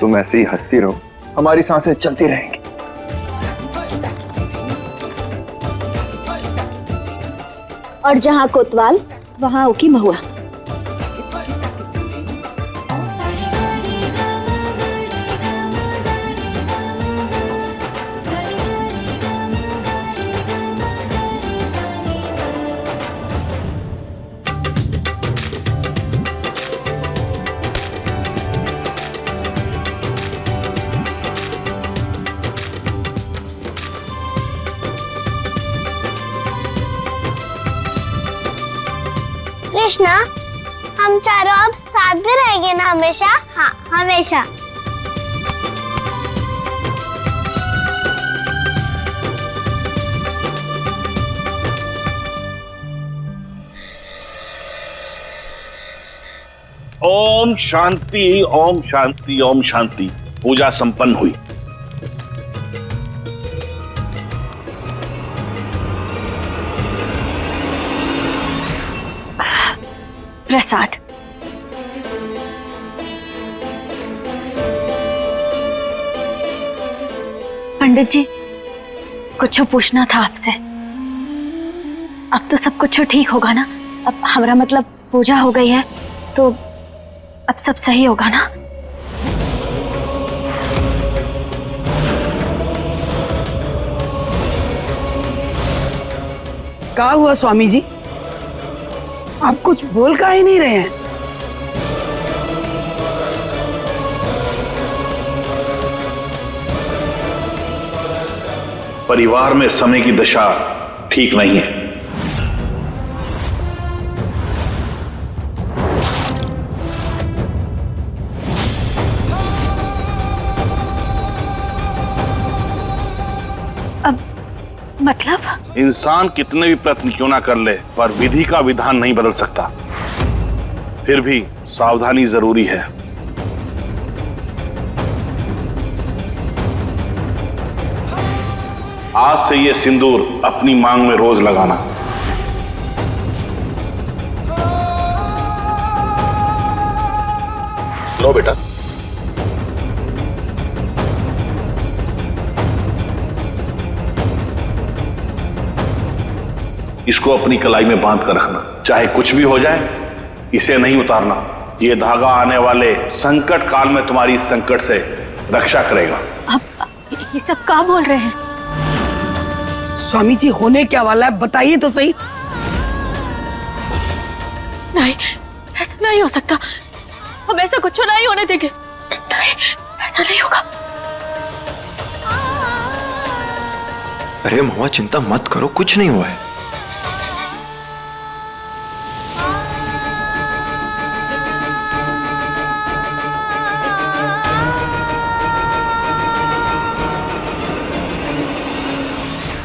तुम ऐसे ही हंसती रहो, हमारी सांसें चलती रहेंगी। और जहाँ कोतवाल वहाँ ओकी महुआ। कृष्णा, हम चारों अब साथ भी रहेंगे ना हमेशा? हाँ, हमेशा। ओम शांति, ओम शांति, ओम शांति। पूजा संपन्न हुई। प्रसाद। पंडित जी, कुछ पूछना था आपसे। अब तो सब कुछ ठीक होगा ना? अब हमारा मतलब पूजा हो गई है तो अब सब सही होगा ना? क्या हुआ स्वामी जी? आप कुछ बोल का ही नहीं रहे हैं। परिवार में समय की दशा ठीक नहीं है। अब मतलब? इंसान कितने भी प्रयत्न क्यों ना कर ले, पर विधि का विधान नहीं बदल सकता। फिर भी सावधानी जरूरी है। आज से ये सिंदूर अपनी मांग में रोज लगाना। लो बेटा। इसको अपनी कलाई में बांध कर रखना, चाहे कुछ भी हो जाए इसे नहीं उतारना। ये धागा आने वाले संकट काल में तुम्हारी संकट से रक्षा करेगा। अब ये सब क्या बोल रहे हैं? स्वामी जी, होने क्या वाला है बताइए तो सही। नहीं, ऐसा नहीं हो सकता। हम ऐसा कुछ नहीं होने देंगे। नहीं, ऐसा नहीं होगा। अरे महुआ, चिंता मत करो, कुछ नहीं हुआ है।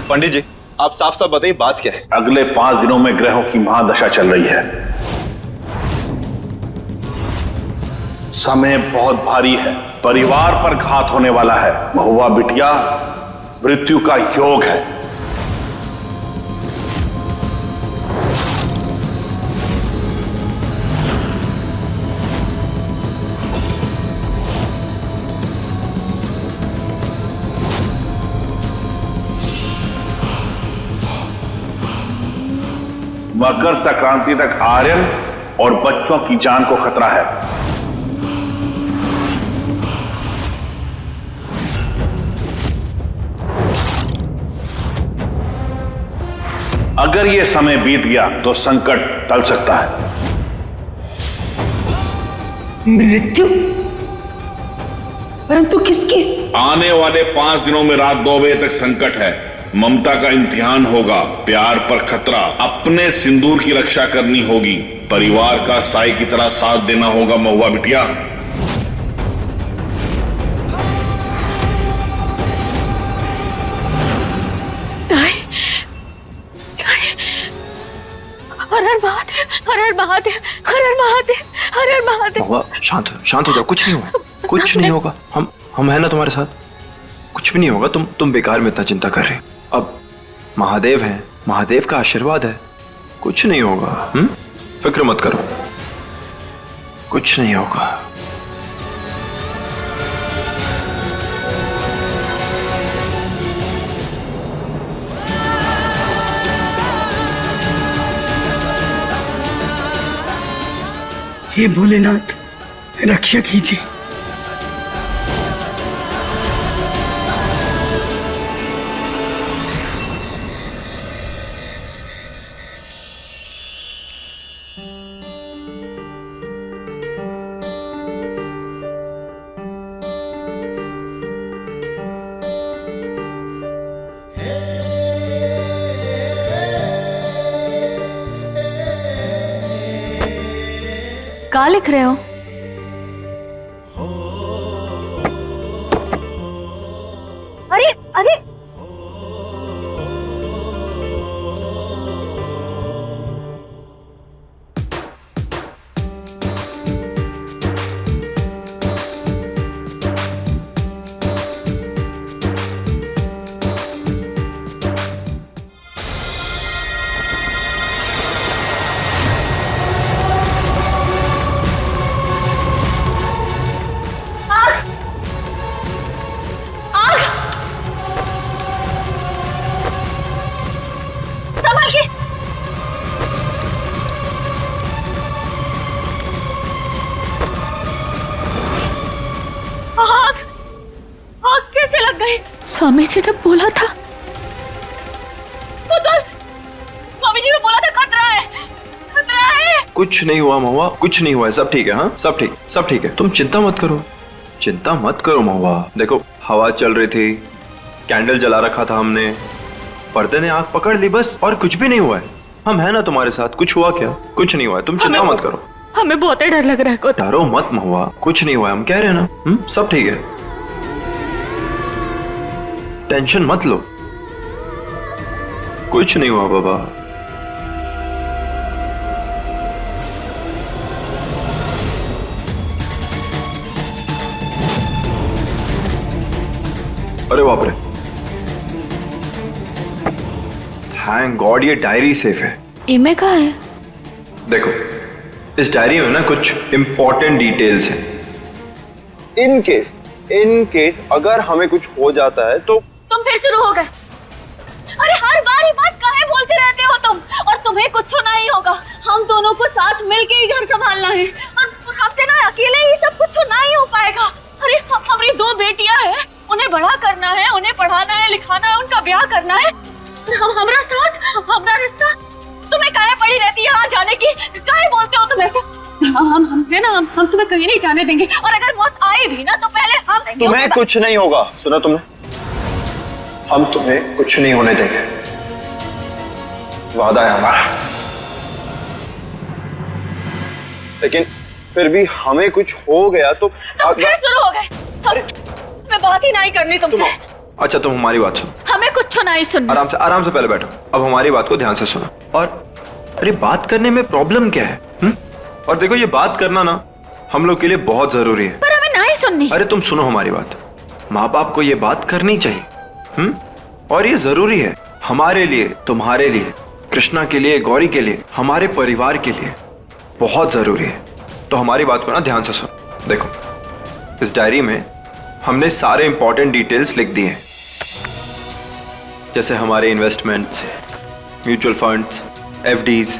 पंडित जी, आप साफ साफ बताइए बात क्या है? अगले 5 दिनों में ग्रहों की महादशा चल रही है। समय बहुत भारी है। परिवार पर घात होने वाला है। महुआ बिटिया, मृत्यु का योग है। मकर संक्रांति तक आर्यन और बच्चों की जान को खतरा है। अगर यह समय बीत गया तो संकट टल सकता है। मृत्यु? परंतु किसकी? आने वाले 5 दिनों में रात 2 बजे तक संकट है। ममता का इम्तिहान होगा, प्यार पर खतरा। अपने सिंदूर की रक्षा करनी होगी, परिवार का साई की तरह साथ देना होगा महुआ बिटिया। हर हर महादेव, हर हर महादेव, हर हर महादेव, हर हर महादेव। महुआ, शांत हो जाओ, कुछ नहीं हुआ, कुछ नहीं होगा। हम है ना तुम्हारे साथ, कुछ भी नहीं होगा। तुम बेकार में इतना चिंता कर रहे हो। अब महादेव हैं, महादेव का आशीर्वाद है, कुछ नहीं होगा। फिक्र मत करो, कुछ नहीं होगा। हे भोलेनाथ रक्षा कीजिए। क्या लिख रहे हो? अरे अरे संभल के। आग आग कैसे लग गई? स्वामी जी ने बोला था स्वामी जी ने बोला था खतरा है, खतरा है। कुछ नहीं हुआ महुआ, कुछ नहीं हुआ है, सब ठीक है। हाँ सब ठीक है, तुम चिंता मत करो महुआ। देखो हवा चल रही थी, कैंडल जला रखा था हमने, पर्दे ने आग पकड़ ली बस, और कुछ भी नहीं हुआ है। हम है ना तुम्हारे साथ। कुछ हुआ क्या? कुछ नहीं हुआ है, तुम चिंता मत करो। हमें बहुत डर लग रहा है। डरो मत महुआ, कुछ नहीं हुआ है, हम कह रहे हैं ना। सब ठीक है, टेंशन मत लो, कुछ नहीं हुआ बाबा। अरे बाप रे, थैंक गॉड ये डायरी सेफ है। इमे कहाँ है? देखो इस डायरी में ना कुछ इंपॉर्टेंट डिटेल्स हैं। इन केस अगर हमें कुछ हो जाता है तो। तुम फिर शुरू हो गए। अरे हर बार ये बात काहे बोलते रहते हो तुम? और तुम्हें कुछ नहीं होगा, हम दोनों को साथ मिलके ही घर संभालना है, और हमसे ना अकेले ही सब कुछ नहीं हो पाएगा। अरे हमारी 2 बेटियां हैं, उन्हें बड़ा करना है, उन्हें पढ़ाना है, लिखाना है, उनका ब्याह करना है। हमारा साथ, हमारा रिश्ता तुम्हें काहे पड़ी रहती है यहाँ जाने की? काहे बोलते हो तुम ऐसे? हम तुम्हें कहीं नहीं जाने देंगे, और अगर मौत आए भी ना तो पहले हम देंगे। तुम्हें कुछ नहीं होगा, सुना तुमने? हम तुम्हें कुछ नहीं होने देंगे, वादा है हमारा। लेकिन फिर भी हमें कुछ हो गया तो फिर शुरू हो गए। मैं बात ही नहीं करनी तुमसे। अच्छा तुम हमारी बात सुनो, हमें कुछ नहीं सुनना। आराम से पहले बैठो। अब हमारी बात को ध्यान से सुनो। और अरे बात करने में प्रॉब्लम क्या है? और देखो ये बात करना ना हम लोग के लिए बहुत जरूरी है। पर हमें नहीं सुननी। अरे तुम सुनो हमारी बात, माँ बाप को ये बात करनी चाहिए। और ये जरूरी है हमारे लिए, तुम्हारे लिए, कृष्णा के लिए, गौरी के लिए, हमारे परिवार के लिए बहुत जरूरी है। तो हमारी बात को ना ध्यान से सुनो। देखो इस डायरी में हमने सारे इंपॉर्टेंट डिटेल्स लिख दिए हैं, जैसे हमारे इन्वेस्टमेंट्स, म्यूचुअल फंड्स, एफडीज,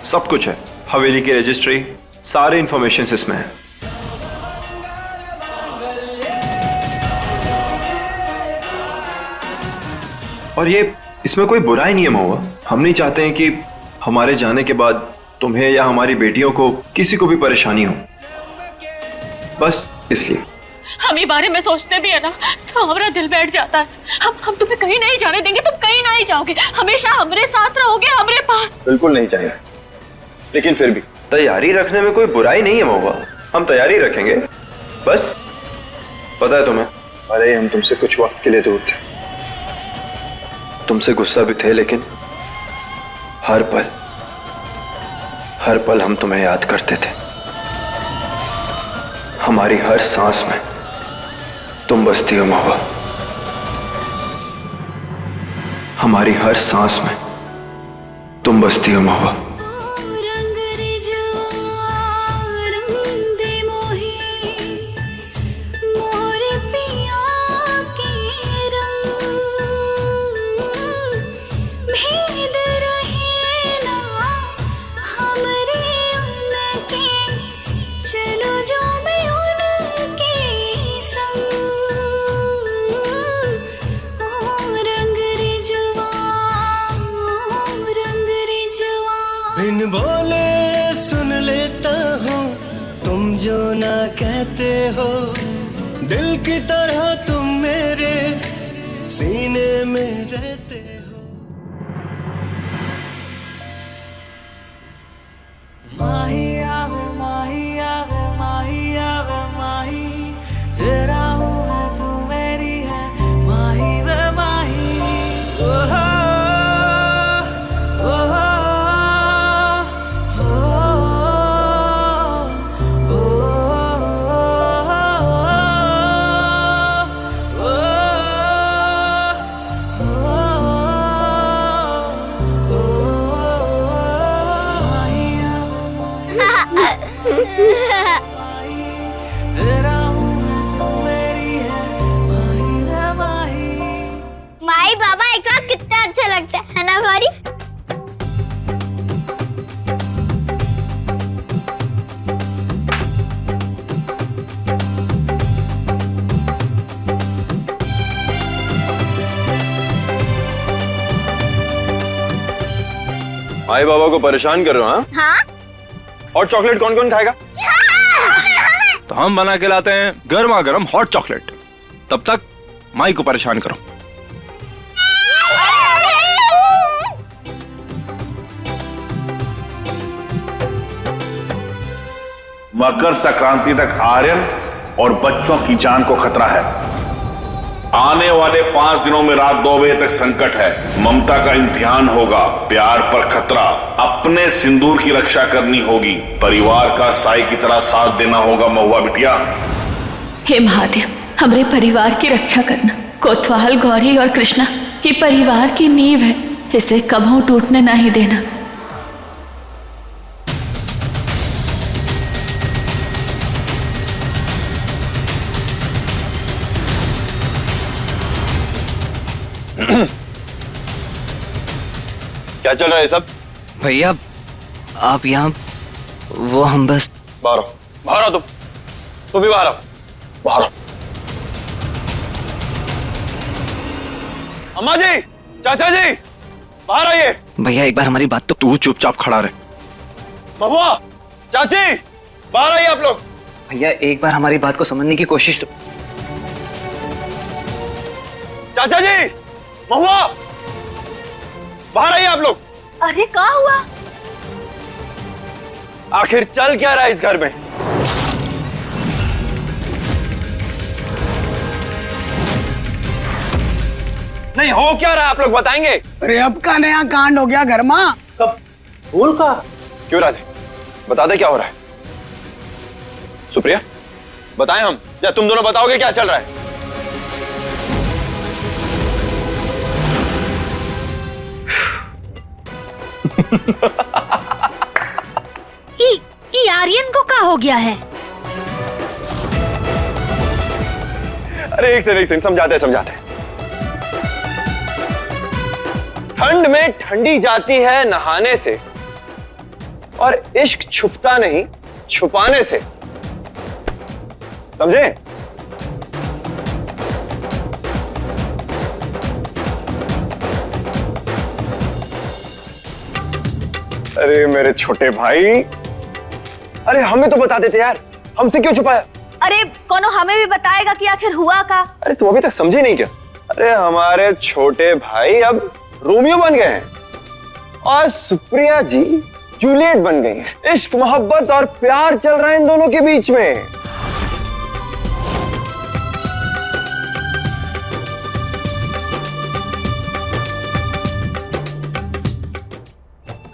सब कुछ है। हवेली की रजिस्ट्री, सारे इंफॉर्मेशन इसमें है। और ये इसमें कोई बुराई नहीं है महुआ। हम नहीं चाहते हैं कि हमारे जाने के बाद तुम्हें या हमारी बेटियों को किसी को भी परेशानी हो, बस इसलिए। हम ये बारे में सोचते भी है ना तो हमारा दिल बैठ जाता है। हम तुम्हें कहीं नहीं जाने देंगे, तुम कहीं नहीं जाओगे, हमेशा हमारे साथ रहोगे, हमारे पास। बिल्कुल नहीं चाहिए, लेकिन फिर भी तैयारी रखने में कोई बुराई नहीं है महुआ, हम तैयारी रखेंगे बस। पता है तुम्हें, अरे हम तुमसे कुछ वक्त के लिए दूर थे, तुमसे गुस्सा भी थे, लेकिन हर पल हम तुम्हें याद करते थे। हमारी हर सांस में तुम बसती हो महुआ, हमारी हर सांस में तुम बसती हो महुआ। सुन लेता हूँ तुम जो ना कहते हो, दिल की तरह तुम मेरे सीने में रहते हो। माही आवे माही आवे माही आवे माही, तेरा हूँ मैं तू मेरी है माही वे माही। ओहो ओहो माई बाबा एक साथ कितना अच्छा लगता है ना गौरी? माई बाबा को परेशान कर रहे हो? हाँ, हाँ? और चॉकलेट कौन कौन खाएगा? तो हम बना के लाते हैं गर्मा गर्म हॉट चॉकलेट, तब तक माई को परेशान करो। मकर संक्रांति तक आर्यन और बच्चों की जान को खतरा है। आने वाले 5 दिनों में रात 2 बजे तक संकट है। ममता का इम्तिहान होगा, प्यार पर खतरा। अपने सिंदूर की रक्षा करनी होगी, परिवार का साई की तरह साथ देना होगा महुआ बिटिया। हे महादेव, हमरे परिवार की रक्षा करना। कोतवाल, गौरी और कृष्णा ये परिवार की नींव है, इसे कभी टूटने नहीं देना। क्या चल रहा है सब? भैया आप यहाँ, वो हम बस बाहर आओ, बाहर आओ तुम भी बाहर आओ, बाहर आओ। अम्मा जी, चाचा जी, बाहर आइए। भैया एक बार हमारी बात तो। तू चुपचाप खड़ा रहे। महुआ, चाची, बाहर आइए आप लोग। भैया एक बार हमारी बात को समझने की कोशिश तो। चाचा जी, महुआ, बाहर आइए आप लोग। अरे क्या हुआ? आखिर चल क्या रहा है इस घर में? नहीं हो क्या रहा है, आप लोग बताएंगे? अरे अब का नया कांड हो गया घर में। कब? भूल का? क्यों राधे, बता दे क्या हो रहा है। सुप्रिया बताएं हम, या तुम दोनों बताओगे क्या चल रहा है? ई आर्यन को क्या हो गया है? अरे एक सेकंड समझाते। ठंड में ठंडी जाती है नहाने से, और इश्क छुपता नहीं छुपाने से, समझे? अरे मेरे छोटे भाई, अरे हमें तो बता देते यार, हमसे क्यों छुपाया? अरे कोनो हमें भी बताएगा कि आखिर हुआ का? अरे तुम अभी तक समझे नहीं क्या? अरे हमारे छोटे भाई अब रोमियो बन गए हैं और सुप्रिया जी जूलियट बन गई हैं। इश्क, मोहब्बत और प्यार चल रहा है इन दोनों के बीच में।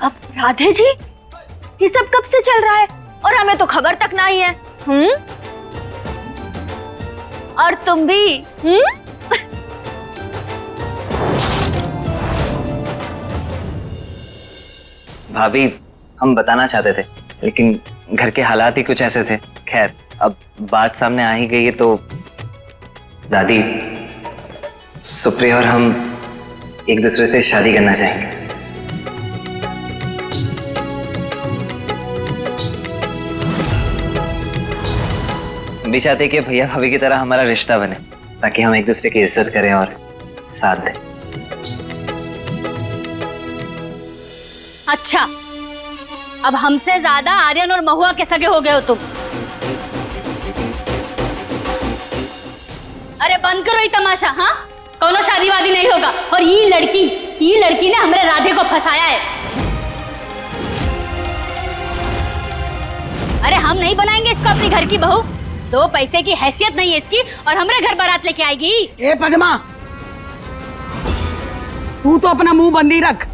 अब राधे जी, ये सब कब से चल रहा है और हमें तो खबर तक नहीं है। और तुम भी भाभी हम बताना चाहते थे, लेकिन घर के हालात ही कुछ ऐसे थे। खैर अब बात सामने आ ही गई है तो दादी, सुप्रिया और हम एक दूसरे से शादी करना चाहेंगे। हम भी चाहते कि भैया भाभी की तरह हमारा रिश्ता बने, ताकि हम एक दूसरे की इज्जत करें और साथ दें। अच्छा, अब हमसे ज्यादा आर्यन और महुआ के सगे हो गए हो तुम। अरे बंद करो ये तमाशा। हाँ, कोनो शादी वादी नहीं होगा। और ये लड़की ने हमरे राधे को फंसाया है। अरे हम नहीं बनाएंगे इसको अपनी घर की बहू। 2 पैसे की हैसियत नहीं है इसकी और हमरे घर बारात लेके आएगी। ए पद्मा, तू तो अपना मुंह बंदी रख।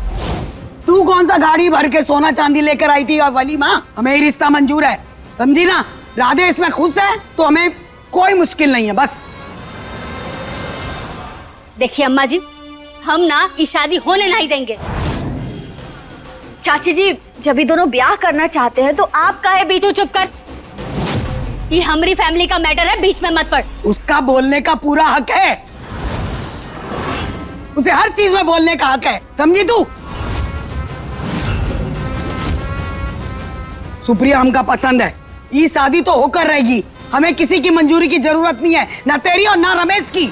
तू कौन सा गाड़ी भर के सोना चांदी लेकर आई थी? और वलीमा हमें ही रिश्ता मंजूर है, समझी ना? राधे इसमें खुश है तो हमें कोई मुश्किल नहीं है। बस देखिए अम्मा जी, हम ना ये शादी होने नहीं देंगे। चाची जी, जब ये दोनों ब्याह करना चाहते हैं तो आप काहे बीच में चुप कर? ये हमारी फैमिली का मैटर है, बीच में मत पड़। उसका बोलने का पूरा हक है, उसे हर चीज में बोलने का हक है, समझी तू? सुप्रिया हमका पसंद है, ये शादी तो होकर रहेगी। हमें किसी की मंजूरी की जरूरत नहीं है, ना तेरी और ना रमेश की।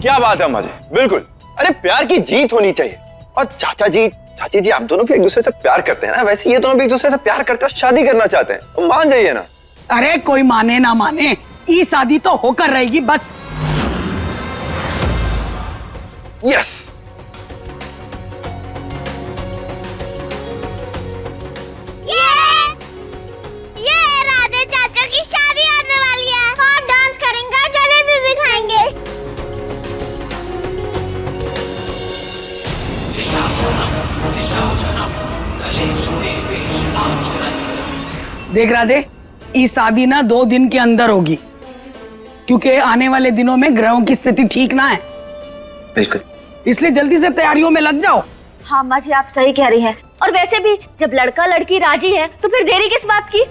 क्या बात है अम्मा जी, बिल्कुल। अरे प्यार की जीत होनी चाहिए। और चाची जी आप दोनों भी एक दूसरे से प्यार करते हैं ना, वैसे ये दोनों भी एक दूसरे से प्यार करते हैं, शादी करना चाहते हैं, तो मान जाइए ना। अरे कोई माने ना माने, ये शादी तो होकर रहेगी बस। यस। ये राधे चाचा की शादी आने वाली है और डांस करेंगे, जलेबी भी खाएंगे। देख राधे, ये शादी ना 2 दिन के अंदर होगी, क्योंकि आने वाले दिनों में ग्रहों की स्थिति ठीक ना है। बिल्कुल, इसलिए जल्दी से तैयारियों में लग जाओ। हाँ माँ जी, आप सही कह रही हैं। और वैसे भी जब लड़का लड़की राजी है तो फिर देरी किस बात की?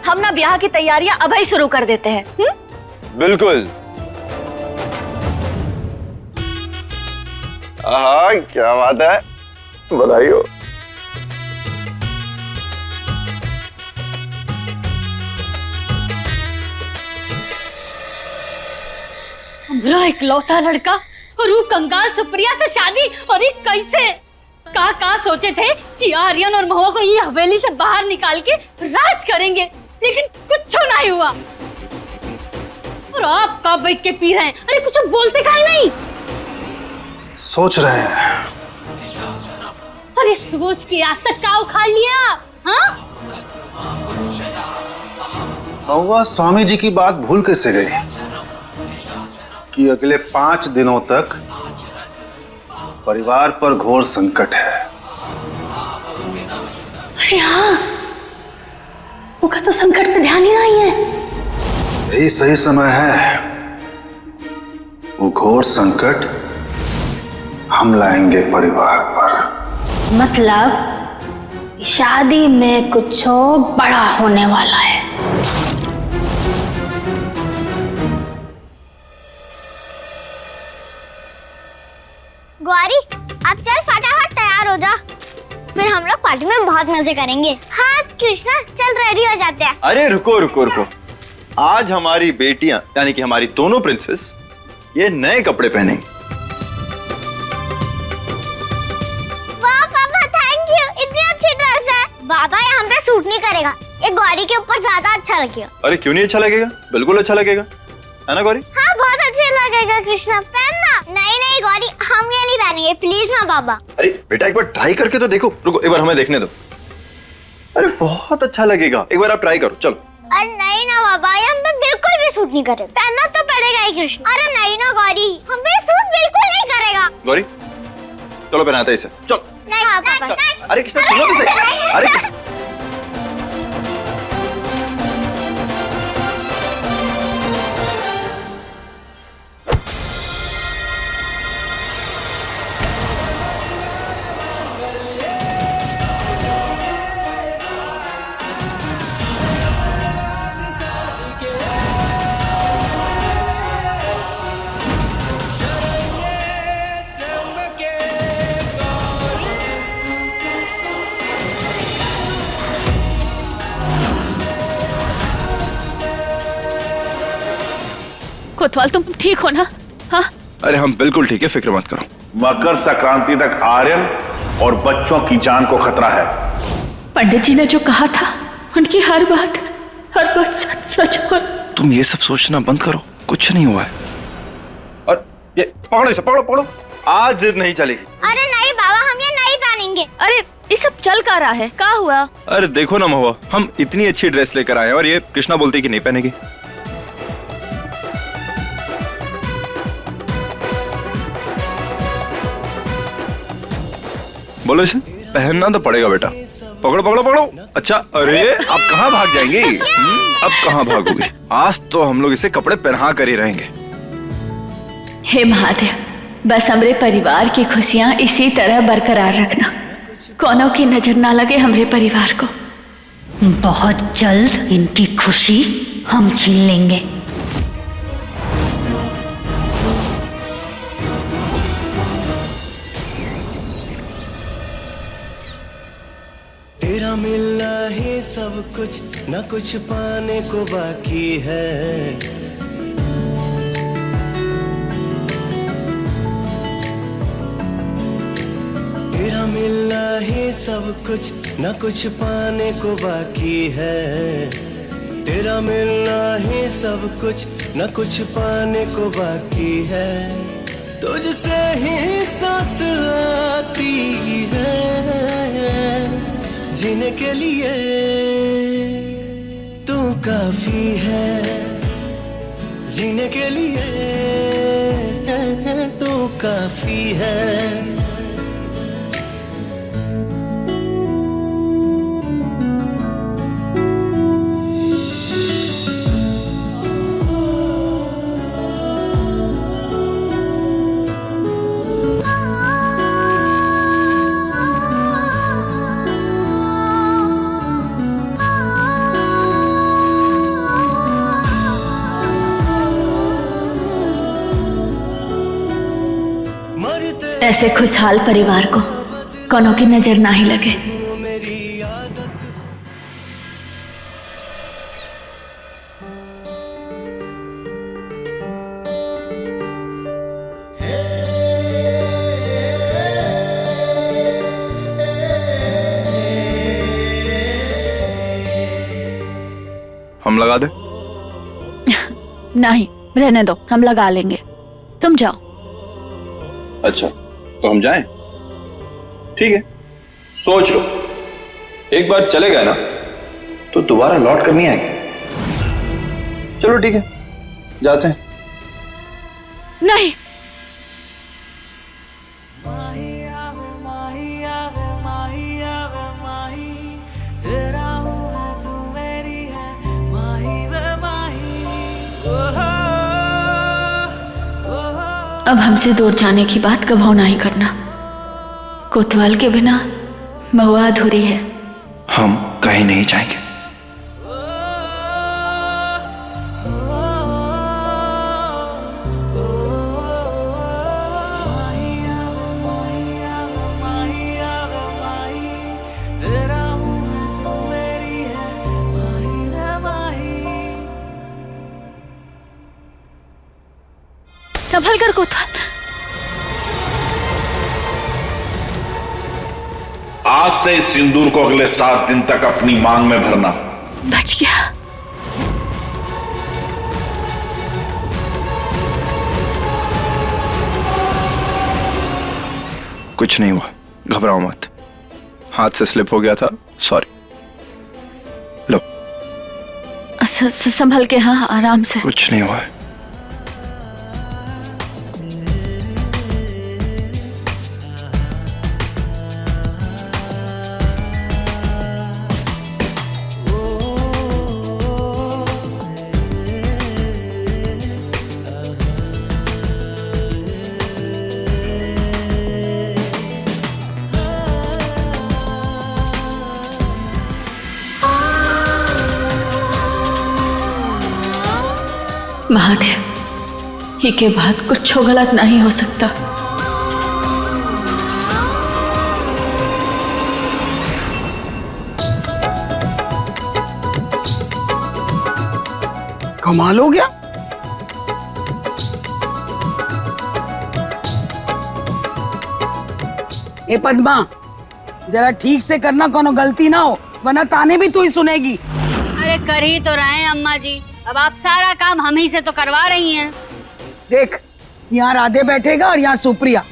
हम ना ब्याह की तैयारियां अब ही शुरू कर देते हैं। बिल्कुल। आहा, क्या बात है, बधाई हो। हमारा इकलौता लड़का और वो कंगाल सुप्रिया से शादी। और ये कैसे का सोचे थे कि आर्यन और महुआ को ये हवेली से बाहर निकाल के राज करेंगे, लेकिन कुछ नहीं हुआ। और आप कब बैठ के पी रहे हैं? अरे कुछ बोलते काहे नहीं? सोच रहे हैं। अरे सोच के आज तक का उखाड़ लिया आप? हाँ? महुआ स्वामी जी की बात भूल कैसे गई कि अगले 5 दिनों तक परिवार पर घोर संकट है। अरे हाँ, उनका तो संकट पे ध्यान ही नहीं है। यही सही समय है, वो घोर संकट हम लाएंगे परिवार पर। मतलब शादी में कुछ बड़ा होने वाला है। गौरी, अब चल फटाफट तैयार हो जा, फिर हम लोग पार्टी में बहुत मजे करेंगे। हाँ कृष्णा, चल रेडी हो जाते हैं। अरे रुको रुको रुको, आज हमारी बेटियां यानी कि हमारी दोनों प्रिंसेस ये नए कपड़े पहनेंगी। वाह पापा, थैंक यू, इतनी अच्छी ड्रेस है। बाबा ये हम पे सूट नहीं करेगा, ये गौरी के ऊपर ज्यादा अच्छा लगेगा। अरे क्यों नहीं अच्छा लगेगा, बिल्कुल अच्छा लगेगा, है ना गौरी? हाँ बहुत अच्छा लगेगा कृष्णा, पहनना। नहीं नहीं गौरी, हम ये नहीं पहनेंगे, प्लीज ना बाबा। अरे बेटा एक बार ट्राई करके तो देखो, रुको एक बार हमें देखने दो। अरे बहुत अच्छा लगेगा, एक बार आप ट्राई करो, चलो। अरे नहीं ना बाबा, ये हम पे बिल्कुल भी सूट नहीं करेगा। पहनना तो पड़ेगा ही कृष्णा। अरे नहीं ना गौरी, हम पे सूट बिल्कुल नहीं करेगा। गौरी चलो पहनाते हैं इसे, चलो। नहीं हाँ पापा। अरे कृष्णा सुनो तो सही। अरे कृष्णा, कोतवाल तुम ठीक हो ना? हाँ, अरे हम बिल्कुल ठीक है, फिक्र मत करो। मकर संक्रांति तक आर्यन और बच्चों की जान को खतरा है। पंडित जी ने जो कहा था उनकी हर बात सच सच हो। तुम ये सब सोचना बंद करो, कुछ नहीं हुआ है। और ये पकड़ो इसे, पकड़ो पकड़ो, आज जिद नहीं चलेगी। अरे नहीं बाबा, हम ये नहीं पहनेंगे। अरे ये सब चल का रहा है, क्या हुआ? अरे देखो ना महुआ, हम इतनी अच्छी ड्रेस लेकर आए हैं और ये कृष्णा बोलती कि नहीं पहनेगी। बोलो इसे पहनना तो पड़ेगा बेटा। पकड़ो पकड़ो पकड़ो। अच्छा, अरे आप कहाँ भाग जाएंगी? अब कहाँ भागोगी? आज तो हम लोग इसे कपड़े पहना कर ही रहेंगे। हे महादेव, बस हमरे परिवार की खुशियां इसी तरह बरकरार रखना, कौनों की नजर ना लगे हमरे परिवार को। बहुत जल्द इनकी खुशी हम छीन लेंगे। तेरा मिलना ही सब कुछ, न कुछ पाने को बाकी है। तेरा मिलना ही सब कुछ, न कुछ पाने को बाकी है। तेरा मिलना ही सब कुछ, न कुछ पाने को बाकी है। तुझसे ही सांस आती है, जीने के लिए तू काफी है। जीने के लिए तू काफी है। ऐसे खुशहाल परिवार को कौनों की नजर ना ही लगे। हम लगा दे? नहीं, रहने दो, हम लगा लेंगे, तुम जाओ। अच्छा तो हम जाएं? ठीक है, सोच लो, एक बार चले गए ना तो दोबारा लौट कर नहीं आएंगे। चलो ठीक है, जाते हैं। नहीं, अब हमसे दूर जाने की बात कभी ना ही करना। कोतवाल के बिना महुआ अधूरी है। हम कहीं नहीं जाएंगे। संभल कर कोतवाल। आज से इस सिंदूर को अगले 7 दिन तक अपनी मांग में भरना। बच गया। कुछ नहीं हुआ, घबराओ मत। हाथ से स्लिप हो गया था, सॉरी। लो। संभल के, हाँ आराम से। कुछ नहीं हुआ है। महादेव, ही के बाद कुछ गलत नहीं हो सकता। कमाल हो गया। ए पद्मा, जरा ठीक से करना, कोनो गलती ना हो, वरना ताने भी तू ही सुनेगी। अरे कर ही तो रहे हैं अम्मा जी, अब आप सारा काम हम ही से तो करवा रही हैं। देख, यहाँ राधे बैठेगा और यहाँ सुप्रिया,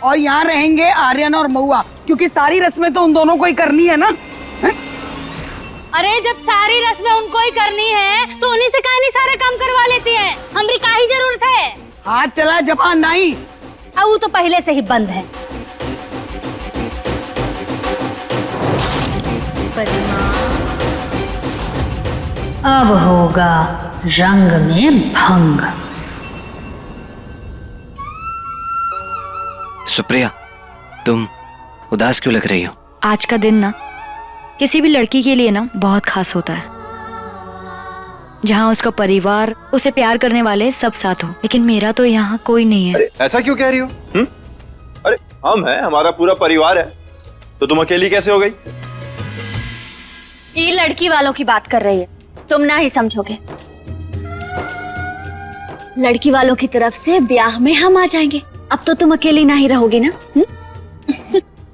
और यहाँ रहेंगे आर्यन और महुआ, क्योंकि सारी रस्में तो उन दोनों को ही करनी है ना। है? अरे जब सारी रस्में उनको ही करनी है तो उन्हीं से काहे नहीं सारे काम करवा लेती हैं? हमरी काहे जरूरत है? हाथ चला जबान नहीं। अब वो तो पहले से ही बंद है। अब होगा रंग में भंग। सुप्रिया, तुम उदास क्यों लग रही हो? आज का दिन ना किसी भी लड़की के लिए ना बहुत खास होता है, जहाँ उसका परिवार, उसे प्यार करने वाले सब साथ हो, लेकिन मेरा तो यहाँ कोई नहीं है। अरे ऐसा क्यों कह रही हो? अरे हम हैं, हमारा पूरा परिवार है, तो तुम अकेली कैसे हो गई? ये लड़की वालों की बात कर रही है, तुम ना ही समझोगे। लड़की वालों की तरफ से ब्याह में हम आ जाएंगे, अब तो तुम अकेली ना ही रहोगी ना।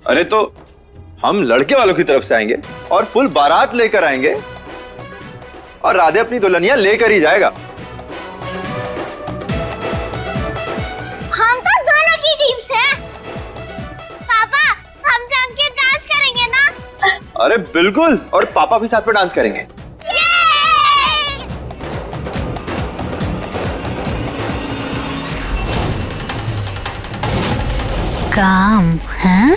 अरे तो हम लड़के वालों की तरफ से आएंगे और फुल बारात लेकर आएंगे, और राधे अपनी दुल्हनिया लेकर ही जाएगा। हम तो दोनों की टीम से हैं। पापा, हम जम के डांस करेंगे ना? अरे बिल्कुल, और पापा भी साथ में डांस करेंगे। काम है,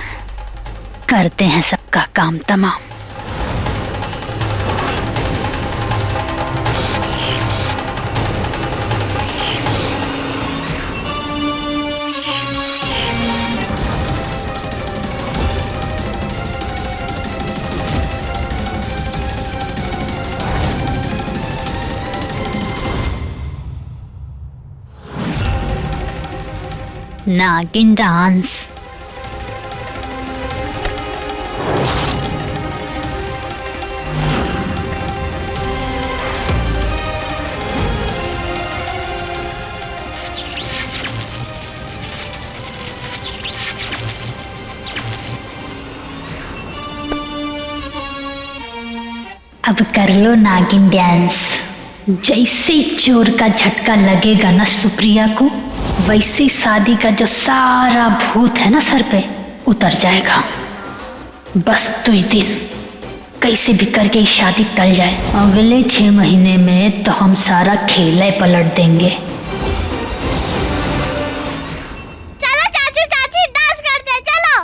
करते हैं सबका काम तमाम। नागिन डांस। अब कर लो नागिन डांस। जैसे चोर का झटका लगेगा ना सुप्रिया को, वैसे शादी का जो सारा भूत है ना सर पे उतर जाएगा। बस कुछ दिन कैसे भी करके शादी टल जाए, अगले 6 महीने में तो हम सारा खेल पलट देंगे। चलो चाचू चाची डांस करते हैं, चलो।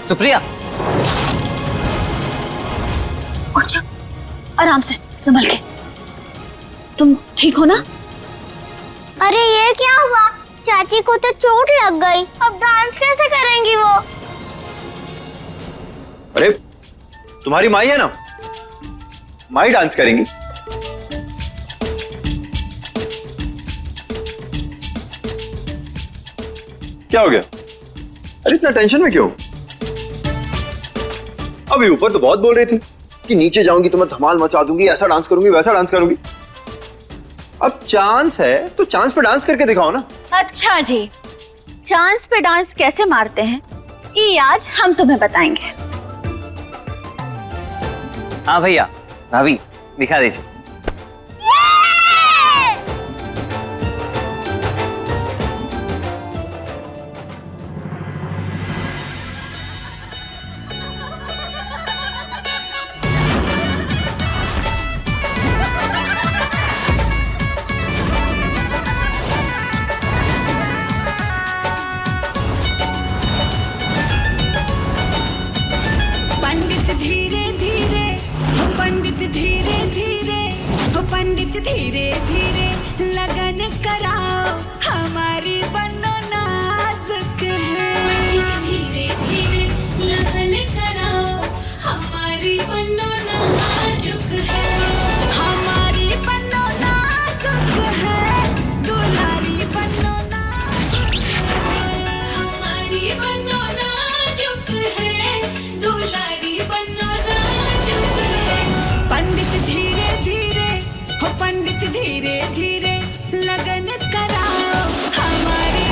सुप्रिया, उठ जाओ, आराम से, संभल के। तुम ठीक हो ना? अरे ये क्या हुआ? चाची को तो चोट लग गई, अब डांस कैसे करेंगी वो? अरे तुम्हारी माई है ना, माई डांस करेंगी। क्या हो गया? अरे इतना टेंशन में क्यों? अभी ऊपर तो बहुत बोल रही थी कि नीचे जाऊंगी तो मैं धमाल मचा दूंगी, ऐसा डांस करूंगी, वैसा डांस करूंगी। अब चांस है तो चांस पे डांस करके दिखाओ ना। अच्छा जी, चांस पे डांस कैसे मारते हैं ये आज हम तुम्हें बताएंगे। हाँ भैया, भाभी दिखा दीजिए। पंडित धीरे धीरे लगन कराओ, हमारी बनो नाजुक है। पंडित धीरे धीरे लगन कराओ, हमारी बनो नाजुक है। हमारी बनो नाजुक है, दुलारी बनो नाजुक है। हमारी बनो नाजुक है, दुलारी बनो नाजुक है। पंडित धीरे धीरे, हो पंडित धीरे धीरे लगन कराओ, हमारी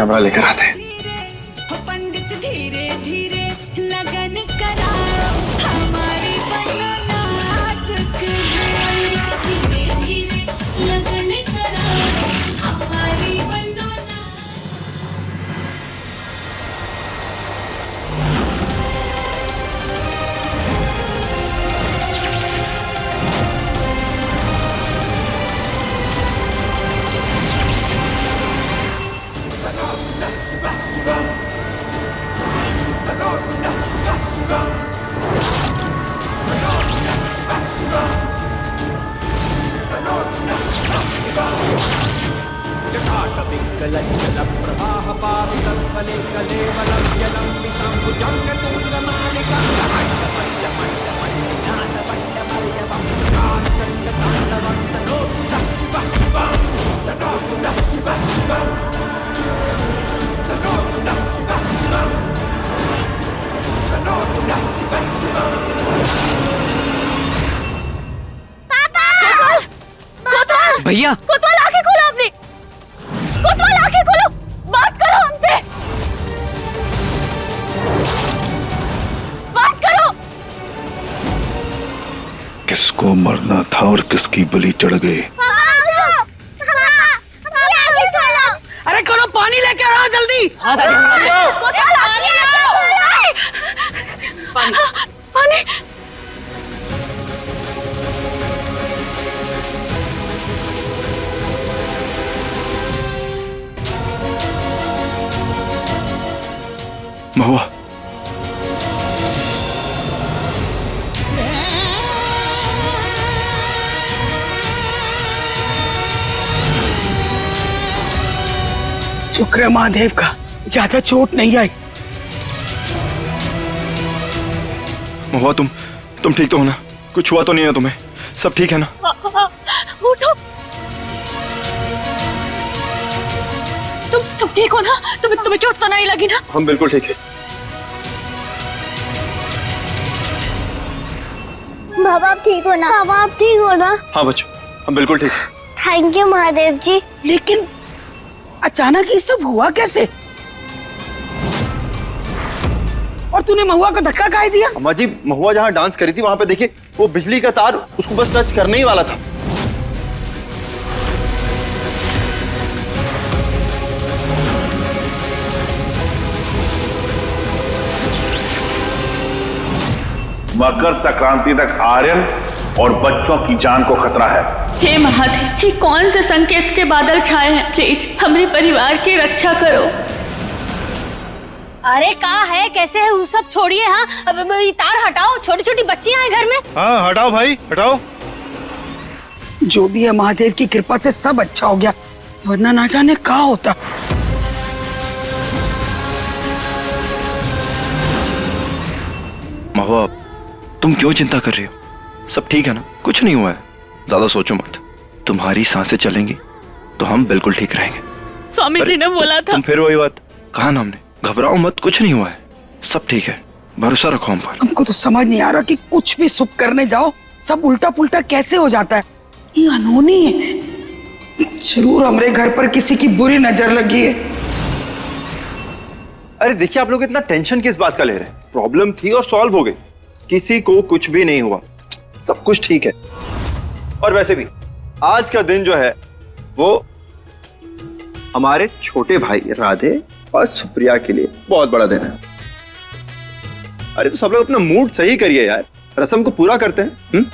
कैमरा लेकर आते हैं। पंडित धीरे धीरे लगन कराओ हमारी बनो नाजुक धीरे धीरे लगन कराओ हमारी बनो भैया कोतवाल आंखें खोलो अपनी, कोतवाल आंखें खोलो, बात करो हमसे, बात करो। किसको मरना था और किसकी बलि चढ़ गई? अरे खोलो, पानी लेकर आओ जल्दी। कोतवाल आंखें खोलो, पानी। महुआ, शुक्र है महादेव का ज्यादा चोट नहीं आई। महुआ तुम ठीक तो हो ना? कुछ हुआ तो नहीं है तुम्हें? सब ठीक है ना? उठो, तुम ठीक हो ना? तुम्हें चोट तो नहीं लगी ना? हम बिल्कुल ठीक है। बाबा आप ठीक हो ना? बाबा आप ठीक हो ना? हाँ बच्चों, हम बिल्कुल ठीक है। थैंक यू महादेव जी। लेकिन अचानक ये सब हुआ कैसे? और तूने महुआ को धक्का काहे दिया? अम्मा जी, महुआ जहाँ डांस करी थी वहां पे देखिए, वो बिजली का तार उसको बस टच करने ही वाला था। मकर संक्रांति तक आर्यन और बच्चों की जान को खतरा है। हे महादेव, ये कौन से संकेत के बादल छाए हैं? प्लीज हमारे परिवार की रक्षा करो। अरे कहाँ है, कैसे है, वो सब छोड़िए। हाँ अब ये तार हटाओ, छोटी छोटी बच्चियां हैं घर में। हाँ हटाओ भाई, हटाओ। जो भी है महादेव की कृपा से सब अच्छा हो गया, वरना ना जाने क्या होता। महुआ, तुम क्यों चिंता कर रही हो? सब ठीक है ना? कुछ नहीं हुआ है, ज्यादा सोचो मत। तुम्हारी सांसें चलेंगी तो हम बिल्कुल ठीक रहेंगे। स्वामी जी ने बोला था। तुम फिर वही बात कहा ना हमने। घबराओ मत, कुछ नहीं हुआ है, सब ठीक है, भरोसा रखो हम पर। हमको तो समझ नहीं आ रहा कि कुछ भी शुभ करने जाओ सब उल्टा पुल्टा कैसे हो जाता है। ये अनहोनी है, जरूर हमारे घर पर किसी की बुरी नजर लगी है। अरे देखिए, आप लोग इतना टेंशन किस बात का ले रहे हैं? प्रॉब्लम थी और सॉल्व हो गई, किसी को कुछ भी नहीं हुआ, सब कुछ ठीक है। और वैसे भी आज का दिन जो है वो हमारे छोटे भाई राधे और सुप्रिया के लिए बहुत बड़ा दिन है। अरे तो सब लोग अपना मूड सही करिए यार, रस्म को पूरा करते हैं।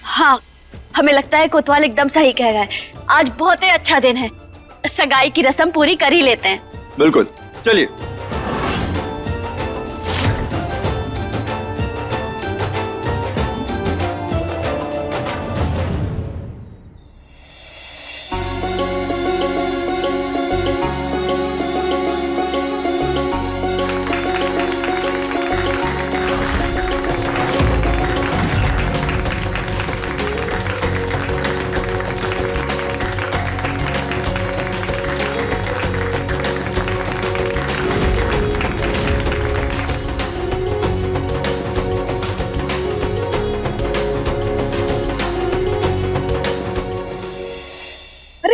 हाँ, हमें लगता है कोतवाल एकदम सही कह रहा है। आज बहुत ही अच्छा दिन है, सगाई की रस्म पूरी कर ही लेते हैं। बिल्कुल, चलिए।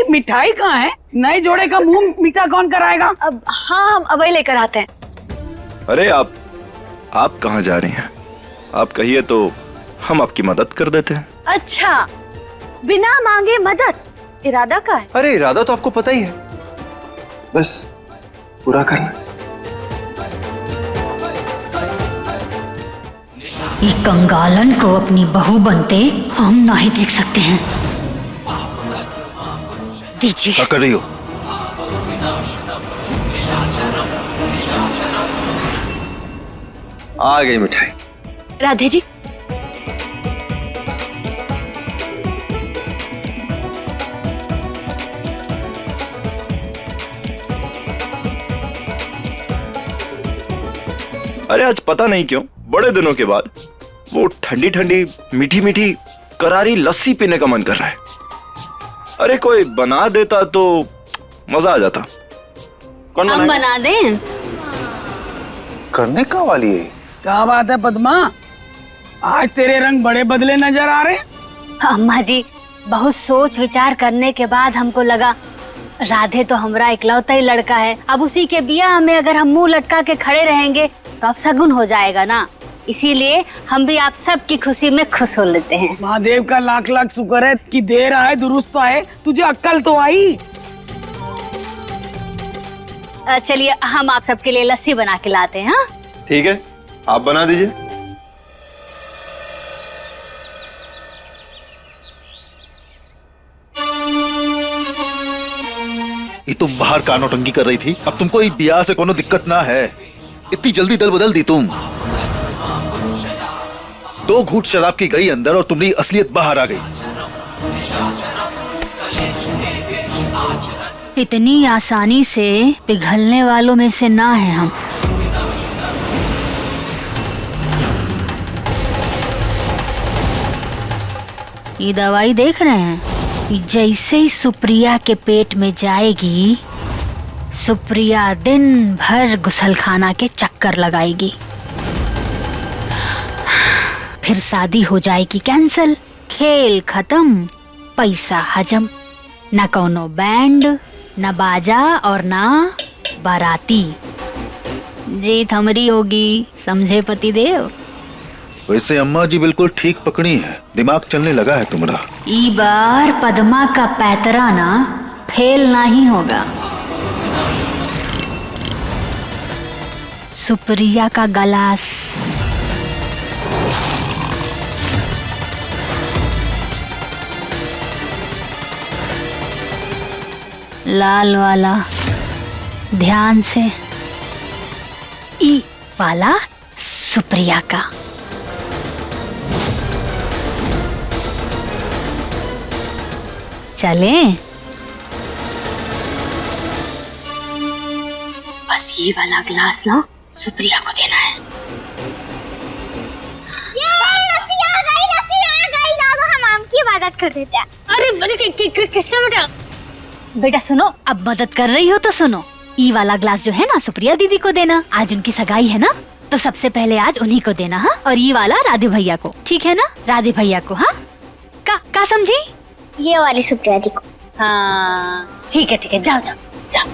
मिठाई कहाँ है? नए जोड़े का मुंह मीठा कौन कराएगा? अब हाँ, हम अभी लेकर आते हैं। अरे आप कहाँ जा रही हैं? आप कहिए तो हम आपकी मदद कर देते हैं। अच्छा, बिना मांगे मदद, इरादा का है? अरे इरादा तो आपको पता ही है, बस पूरा करना। ये कंगालन को अपनी बहू बनते हम नहीं देख सकते हैं। दीजिए। क्या कर रही हो? आ गई मिठाई। राधे जी, अरे आज पता नहीं क्यों बड़े दिनों के बाद वो ठंडी ठंडी मीठी मीठी करारी लस्सी पीने का मन कर रहा है। अरे कोई बना देता तो मजा आ जाता। कौन हम बना दें? करने का वाली है? क्या बात है पद्मा, आज तेरे रंग बड़े बदले नजर आ रहे। अम्मा जी, बहुत सोच विचार करने के बाद हमको लगा राधे तो हमारा इकलौता ही लड़का है। अब उसी के बियाह में अगर हम मुंह लटका के खड़े रहेंगे तो अब सगुन हो जाएगा ना। इसीलिए हम भी आप सब की खुशी में खुश हो लेते हैं। महादेव का लाख लाख शुक्र है कि देर आए दुरुस्त तो आए, तुझे अक्ल तो आई। चलिए हम आप सबके लिए लस्सी बना के लाते हैं। हाँ ठीक है, आप बना दीजिए। ये तुम बाहर का नौटंकी कर रही थी, अब तुमको ये ब्याह से कोनो दिक्कत ना है। इतनी जल्दी दल बदल दी तुम। 2 घूंट शराब की गई अंदर और तुम्हारी असलियत बाहर आ गई। इतनी आसानी से पिघलने वालों में से ना है हम। ये दवाई देख रहे हैं, ये जैसे ही सुप्रिया के पेट में जाएगी, सुप्रिया दिन भर गुसलखाना के चक्कर लगाएगी। फिर शादी हो जाएगी कैंसल, खेल खत्म, पैसा हजम। न कोनो बैंड, न बाजा और ना बाराती। जीत हमारी होगी, समझे पतिदेव। वैसे अम्मा जी बिल्कुल ठीक पकड़ी है, दिमाग चलने लगा है तुम्हारा। ई बार पद्मा का पैतरा ना फेल नहीं होगा। सुप्रिया का गलास लाल वाला, ध्यान से। ई वाला सुप्रिया का। चलें? बस ये वाला गिलास ना सुप्रिया को देना है। लस्सी आ गई ना, तो हम आम की इबादत कर देते हैं। अरे कृष्णा बेटा, बेटा सुनो, अब मदद कर रही हो तो सुनो। ई वाला ग्लास जो है ना सुप्रिया दीदी को देना, आज उनकी सगाई है ना, तो सबसे पहले आज उन्हीं को देना। हाँ, और ये वाला राधे भैया को, ठीक है ना? राधे भैया को। हाँ, का समझी? ये वाली सुप्रिया दी को। हाँ ठीक है, जाओ जाओ जाओ।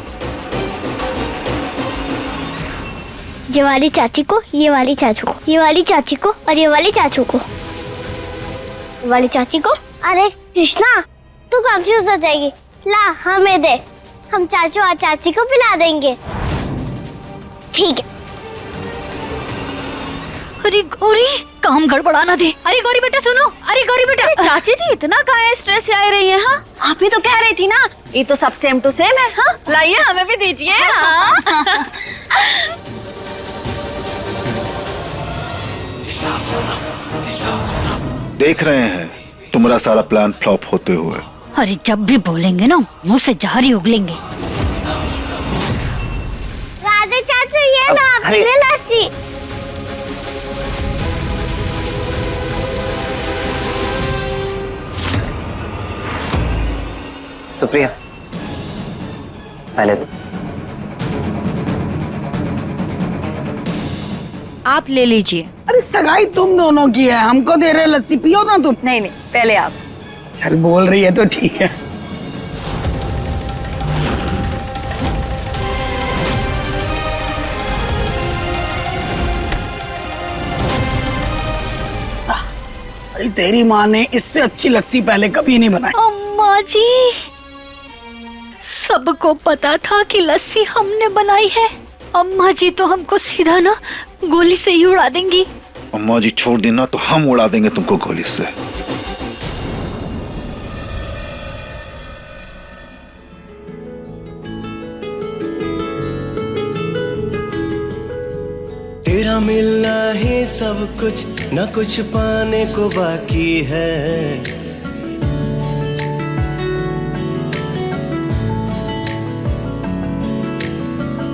ये वाली चाची को, ये वाली चाचू को, ये वाली चाची को और ये वाली चाचू को। ये वाली चाची को। अरे कृष्णा, तू कंफ्यूज हो जाएगी। ला हमें दे, हम चाचू और चाची को पिला देंगे। ठीक है। अरे गौरी, काम गड़बड़ा ना दे। अरे गौरी बेटा सुनो, अरे गौरी बेटा। चाची जी इतना काहे स्ट्रेस से आ रही हैं? हाँ, आप ही तो कह रही थी ना, ये तो सब सेम टू सेम है। हाँ, लाइए हमें भी दीजिए। हाँ। देख रहे हैं तुम्हारा सारा प्लान फ्लॉप होते हुए। अरे जब भी बोलेंगे ना मुंह से जहर ही उगलेंगे। राधे चाचू, ये लो आपके लिए लस्सी। सुप्रिया, पहले तो आप ले लीजिए। अरे सगाई तुम दोनों की है, हमको दे रहे लस्सी, पियो ना तुम। नहीं, पहले आप। चल बोल रही है तो ठीक है। भाई तेरी माँ ने इससे अच्छी लस्सी पहले कभी नहीं बनाई। अम्मा जी, सबको पता था कि लस्सी हमने बनाई है। अम्मा जी तो हमको सीधा ना गोली से ही उड़ा देंगी। अम्मा जी छोड़ देना तो हम उड़ा देंगे तुमको गोली से। तेरा मिलना ही सब कुछ, न कुछ पाने को बाकी है।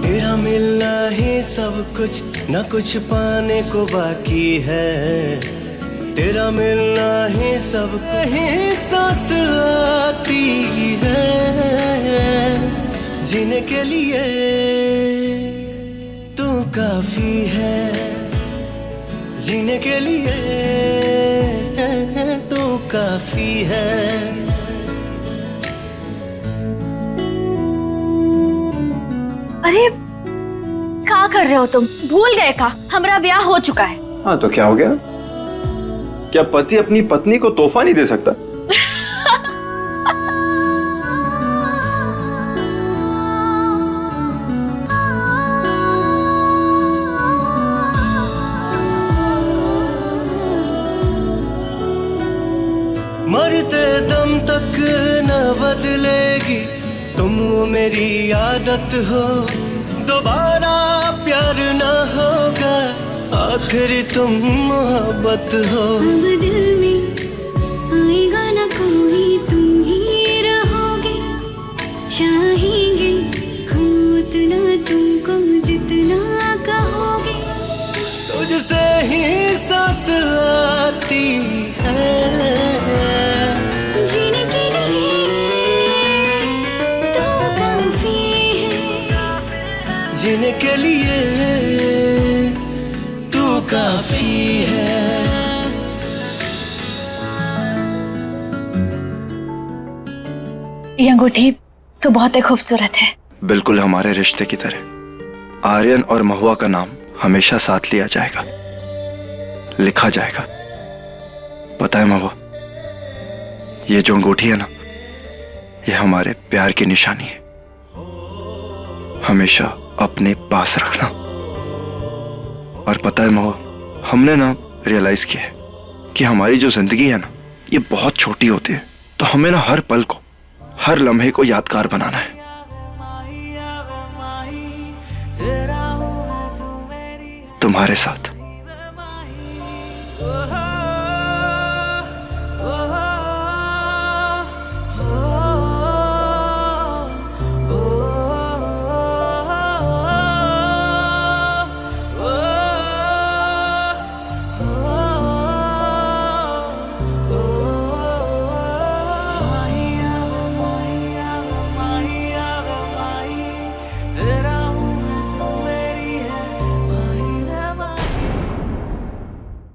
तेरा मिलना ही सब कुछ, न कुछ पाने को बाकी है। तेरा मिलना ही सब ही सांस आती है जीने के लिए तू काफी है, जीने के लिए तू काफी है। अरे क्या कर रहे हो तुम? भूल गए का हमारा ब्याह हो चुका है। हाँ तो क्या हो गया? क्या पति अपनी पत्नी को तोहफा नहीं दे सकता? मरते दम तक न बदलेगी तुम मेरी आदत हो। दोबारा प्यार न होगा, आखिर तुम मोहब्बत हो। अब दिल में आएगा ना कोई, तुम ही रहोगे। चाहेंगे हम उतना तुमको जितना कहोगे। तुझसे ही सांस आती है, जीने के लिए तो काफी है। जीने के लिए तू काफी है। ये अंगूठी तो बहुत ही खूबसूरत है। बिल्कुल हमारे रिश्ते की तरह आर्यन और महुआ का नाम हमेशा साथ लिया जाएगा, लिखा जाएगा। पता है महुआ, ये जो अंगूठी है ना, ये हमारे प्यार की निशानी है। हमेशा अपने पास रखना। और पता है महुआ, हमने ना रियलाइज किया है कि हमारी जो जिंदगी है ना, ये बहुत छोटी होती है। तो हमें ना हर पल को, हर लम्हे को यादगार बनाना है। तुम्हारे साथ।